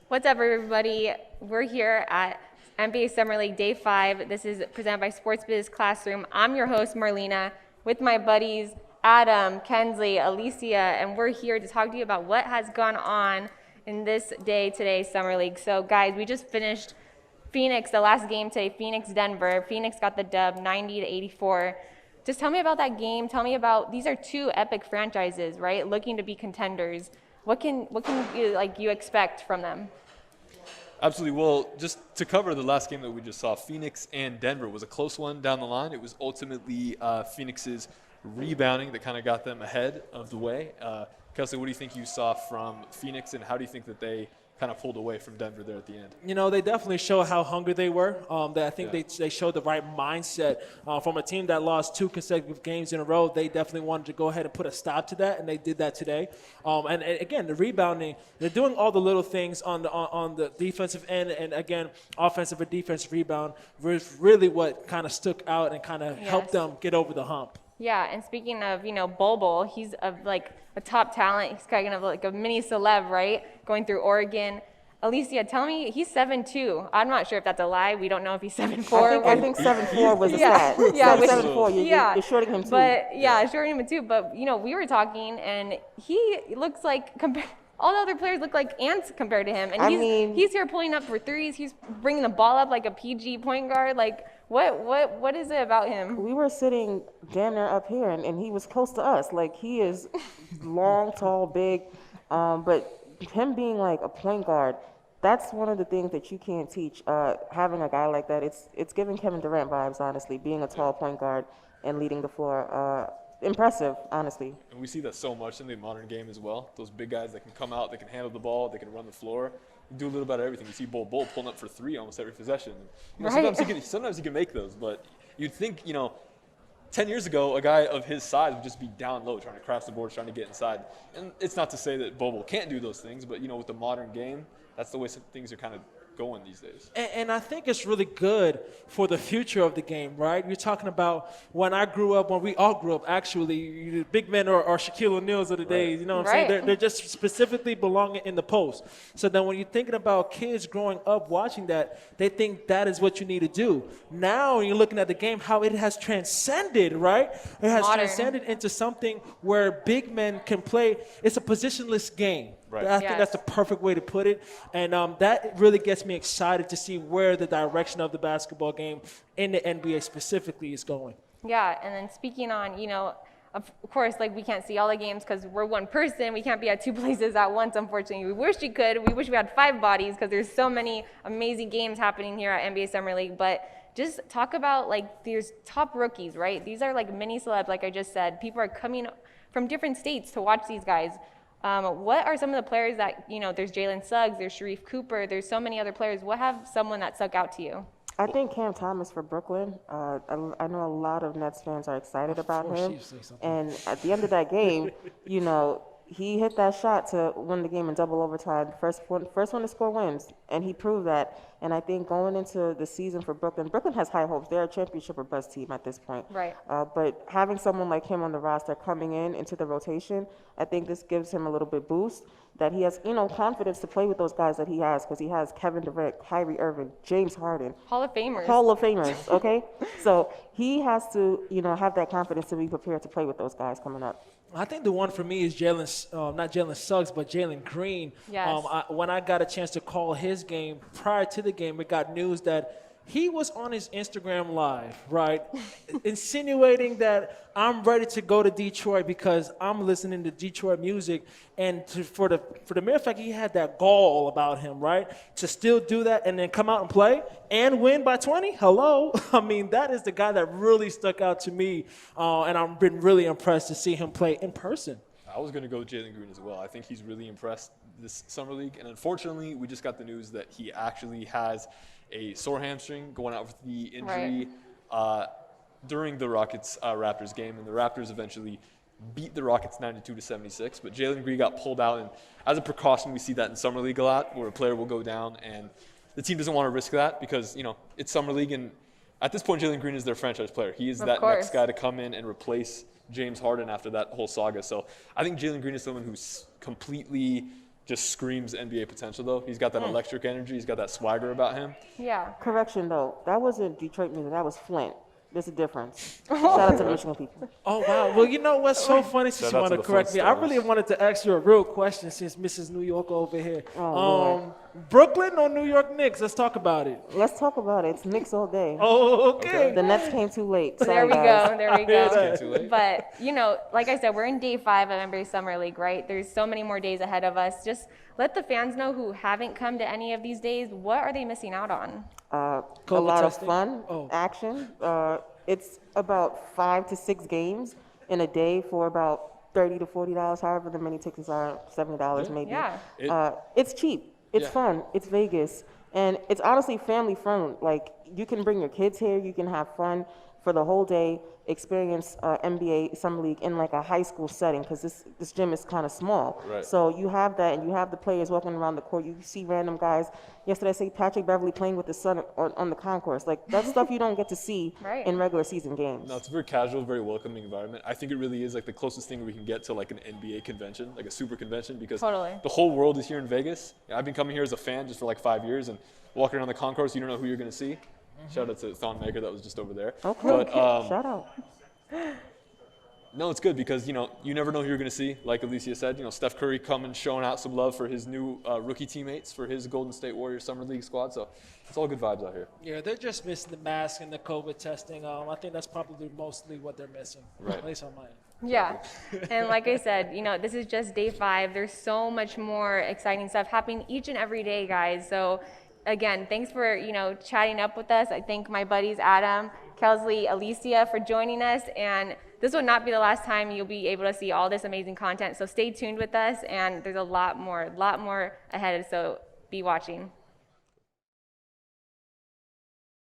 What's up, everybody? We're here at NBA Summer League Day 5. This is presented by Sports Biz Classroom. I'm your host, Marlena, with my buddies Adam, Kensley, Alicia, and we're here to talk to you about what has gone on in this day today Summer League. So, guys, we just finished Phoenix, the last game today, Phoenix-Denver. Phoenix got the dub, 90-84. Just tell me about that game. Tell me about, these are two epic franchises, right? Looking to be contenders. What can you expect from them? Absolutely. Well, just to cover the last game that we just saw, Phoenix and Denver was a close one down the line. It was ultimately Phoenix's rebounding that kind of got them ahead of the way. Kelsey, what do you think you saw from Phoenix, and how do you think that they kind of pulled away from Denver there at the end? You know, they definitely show how hungry they were. I think they showed the right mindset from a team that lost 2 consecutive games in a row. They definitely wanted to go ahead and put a stop to that, and they did that today. And again, the rebounding, they're doing all the little things on the defensive end, and again, offensive and defensive rebound was really what kind of stuck out and kind of helped them get over the hump. Yeah, and speaking of, Bol Bol, he's a top talent. He's kind of like a mini celeb, right? Going through Oregon. Alicia, tell me, he's 7'2". I'm not sure if that's a lie. We don't know if he's 7'4". I think 7'4" was a stat. Yeah, 7'4", you're shorting him too. But shorting him too. But we were talking, and he looks like all the other players look like ants compared to him. And he's here pulling up for threes. He's bringing the ball up like a PG point guard. Like, what is it about him? We were sitting damn near up here, and he was close to us. Like, he is long, tall, big, but him being like a point guard, that's one of the things that you can't teach. Having a guy like that, it's giving Kevin Durant vibes, honestly, being a tall point guard and leading the floor. Impressive, honestly. And we see that so much in the modern game as well. Those big guys that can come out, they can handle the ball, they can run the floor, do a little bit of everything. You see Bol Bol pulling up for 3 almost every possession. Sometimes he can make those, but you'd think 10 years ago, a guy of his size would just be down low, trying to crash the boards, trying to get inside. And it's not to say that Bol Bol can't do those things, but with the modern game, that's the way some things are kind of going these days. And I think it's really good for the future of the game, right? You're talking about when we all grew up, actually, big men or Shaquille O'Neal's of the days, you know what I'm saying? They're just specifically belonging in the post. So then when you're thinking about kids growing up watching that, they think that is what you need to do. Now when you're looking at the game, how it has transcended, right? It has transcended into something where big men can play. It's a positionless game. Right. I think that's the perfect way to put it. And that really gets me excited to see where the direction of the basketball game in the NBA specifically is going. Yeah, and then speaking on, of course, we can't see all the games because we're one person. We can't be at 2 places at once, unfortunately. We wish we could. We wish we had 5 bodies because there's so many amazing games happening here at NBA Summer League. But just talk about, these top rookies, right? These are mini celebs, like I just said. People are coming from different states to watch these guys. What are some of the players that, there's Jalen Suggs, there's Sharif Cooper, there's so many other players. What have someone that stuck out to you? I think Cam Thomas for Brooklyn. I know a lot of Nets fans are excited about him. And at the end of that game, he hit that shot to win the game in double overtime. First one to score wins, and he proved that. And I think going into the season for Brooklyn has high hopes. They're a championship or bust team at this point. Right. But having someone like him on the roster coming into the rotation, I think this gives him a little bit boost that he has, confidence to play with those guys that he has, because he has Kevin Durant, Kyrie Irving, James Harden. Hall of Famers, okay? So he has to, have that confidence to be prepared to play with those guys coming up. I think the one for me is not Jalen Suggs, but Jalen Green. Yes. When I got a chance to call his game, prior to the game, we got news that he was on his Instagram Live, right, insinuating that I'm ready to go to Detroit because I'm listening to Detroit music. And for the mere fact he had that gall about him, right, to still do that and then come out and play and win by 20, hello. I mean, that is the guy that really stuck out to me, and I've been really impressed to see him play in person. I was going to go with Jalen Green as well. I think he's really impressed this summer league. And unfortunately, we just got the news that he actually has a sore hamstring going out with the injury during the Rockets-Raptors game. And the Raptors eventually beat the Rockets 92-76. But Jalen Green got pulled out. And as a precaution, we see that in summer league a lot, where a player will go down. And the team doesn't want to risk that because, it's summer league. And at this point, Jalen Green is their franchise player. He is that next guy to come in and replace James Harden after that whole saga. So I think Jalen Green is someone who's completely just screams NBA potential, though. He's got that electric energy. He's got that swagger about him. Yeah. Correction though, that wasn't Detroit music. That was Flint. There's a difference. Shout out to the Michigan people. Oh, wow. Well, you know what's so funny, since Shout you out want to to the correct me, I Flintstones. really wanted to ask you a real question since Mrs. New York over here. Oh, Brooklyn or New York Knicks? Let's talk about it. Let's talk about it. It's Knicks all day. Oh, okay. The Nets came too late. There Sorry, we guys. go. There we go. Came too late. But, you know, like I said, we're in day 5 of NBA Summer League, right? There's so many more days ahead of us. Just let the fans know who haven't come to any of these days, what are they missing out on? A COVID lot testing? of fun, Oh. action. It's about 5 to 6 games in a day for about $30 to $40, however the many tickets are, $70 maybe. Yeah. It's cheap. It's Yeah. fun. It's Vegas. And it's honestly family friendly. Like, you can bring your kids here. You can have fun for the whole day, experience NBA Summer League in like a high school setting, because this gym is kind of small. Right. So you have that, and you have the players walking around the court. You see random guys. Yesterday, I see Patrick Beverly playing with his son on the concourse. Like, that's stuff you don't get to see Right. in regular season games. No, it's a very casual, very welcoming environment. I think it really is like the closest thing we can get to like an NBA convention, like a super convention, because Totally. the whole world is here in Vegas. I've been coming here as a fan just for like 5 years, and walking around the concourse, you don't know who you're going to see. Shout out to Thon Maker, that was just over there. Okay. But Shout out. no, it's good because, you know, you never know who you're going to see. Like Alicia said, you know, Steph Curry coming, showing out some love for his new rookie teammates, for his Golden State Warriors Summer League squad. So it's all good vibes out here. Yeah, they're just missing the mask and the COVID testing. I think that's probably mostly what they're missing, Right. at least on my end. Yeah. And like I said, you know, this is just day 5. There's so much more exciting stuff happening each and every day, guys. So again, thanks for, you know, chatting up with us. I thank my buddies Adam, Kelsley, Alicia for joining us. And this will not be the last time you'll be able to see all this amazing content. So stay tuned with us, and there's a lot more ahead. So be watching.